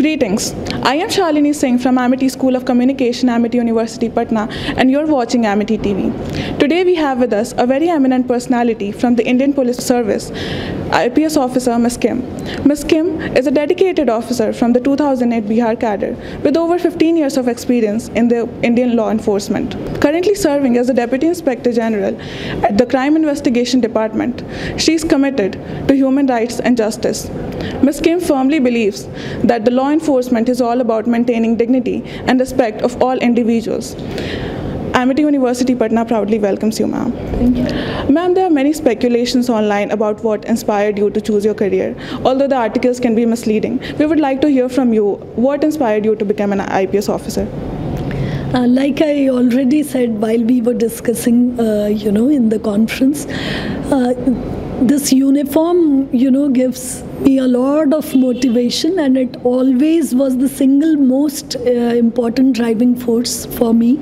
Greetings. I am Shalini Singh from Amity School of Communication, Amity University, Patna, and you're watching Amity TV. Today we have with us a very eminent personality from the Indian Police Service, IPS officer Ms. Kim. Ms. Kim is a dedicated officer from the 2008 Bihar cadre with over 15 years of experience in the Indian law enforcement. Currently serving as the Deputy Inspector General at the Crime Investigation Department, she is committed to human rights and justice. Ms. Kim firmly believes that the law enforcement is all about maintaining dignity and respect of all individuals. Amity University Patna proudly welcomes you, ma'am. Thank you. Ma'am, there are many speculations online about what inspired you to choose your career. Although the articles can be misleading, we would like to hear from you what inspired you to become an IPS officer. Like I already said while we were discussing, in the conference, this uniform, gives me a lot of motivation, and it always was the single most important driving force for me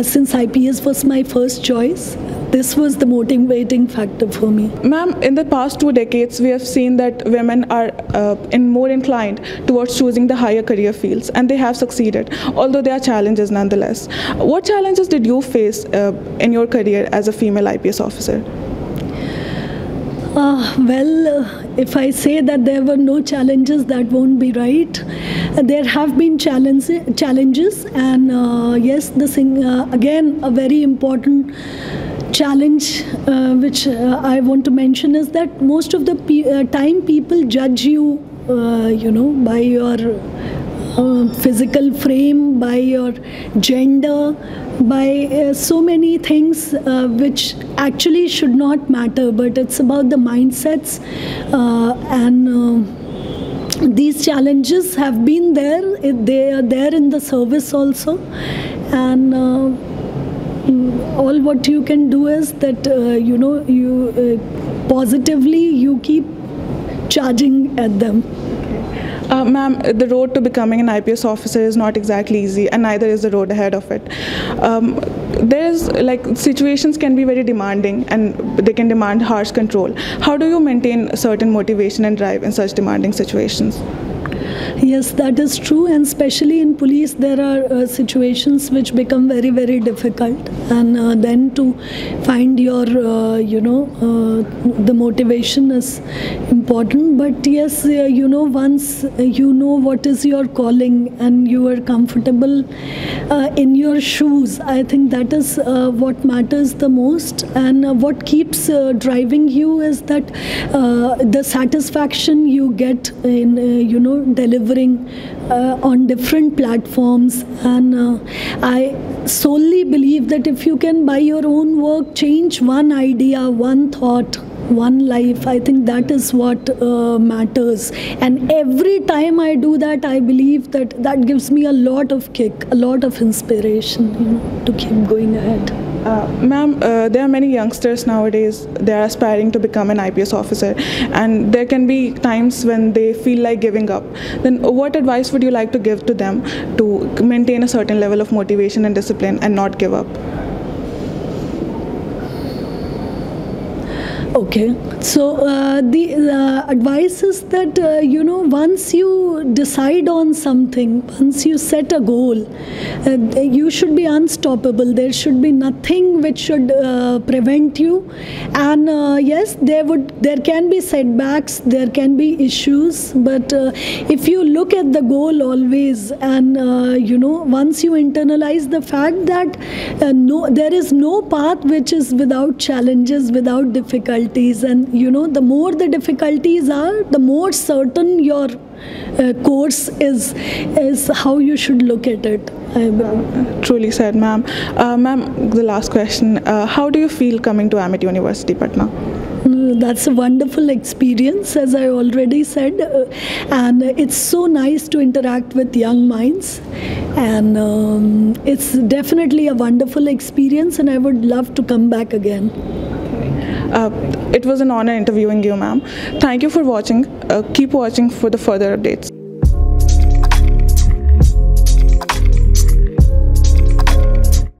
since IPS was my first choice. This was the motivating factor for me. Ma'am, in the past 2 decades, we have seen that women are more inclined towards choosing the higher career fields, and they have succeeded, although there are challenges nonetheless. What challenges did you face in your career as a female IPS officer? If I say that there were no challenges, that won't be right. There have been challenges, and yes, again, a very important challenge which I want to mention is that most of the time people judge you, by your physical frame, by your gender, by so many things which actually should not matter, but it's about the mindsets, and these challenges have been there. They are there in the service also, and all what you can do is that positively you keep charging at them. Ma'am, the road to becoming an IPS officer is not exactly easy, and neither is the road ahead of it. Situations can be very demanding, and they can demand harsh control. How do you maintain a certain motivation and drive in such demanding situations? Yes, that is true, and especially in police there are situations which become very, very difficult, and then to find your, the motivation is important. But yes, once you know what is your calling and you are comfortable in your shoes, I think that is what matters the most, and what keeps driving you is that the satisfaction you get in, delivering on different platforms. And I solely believe that if you can by your own work change one idea, one thought, one life, I think that is what matters. And every time I do that, I believe that that gives me a lot of kick, a lot of inspiration, to keep going ahead. Ma'am, there are many youngsters nowadays, they are aspiring to become an IPS officer, and there can be times when they feel like giving up. Then what advice would you like to give to them to maintain a certain level of motivation and discipline and not give up? Okay, so the advice is that, once you decide on something, once you set a goal, you should be unstoppable. There should be nothing which should prevent you. And yes, there can be setbacks, there can be issues, but if you look at the goal always, and once you internalize the fact that there is no path which is without challenges, without difficulties, and the more the difficulties are, the more certain your course is how you should look at it. Truly said, ma'am. Ma'am, the last question. How do you feel coming to Amity University, Patna? That's a wonderful experience, as I already said, and it's so nice to interact with young minds, and it's definitely a wonderful experience, and I would love to come back again. It was an honor interviewing you, ma'am. Thank you for watching. Keep watching for the further updates.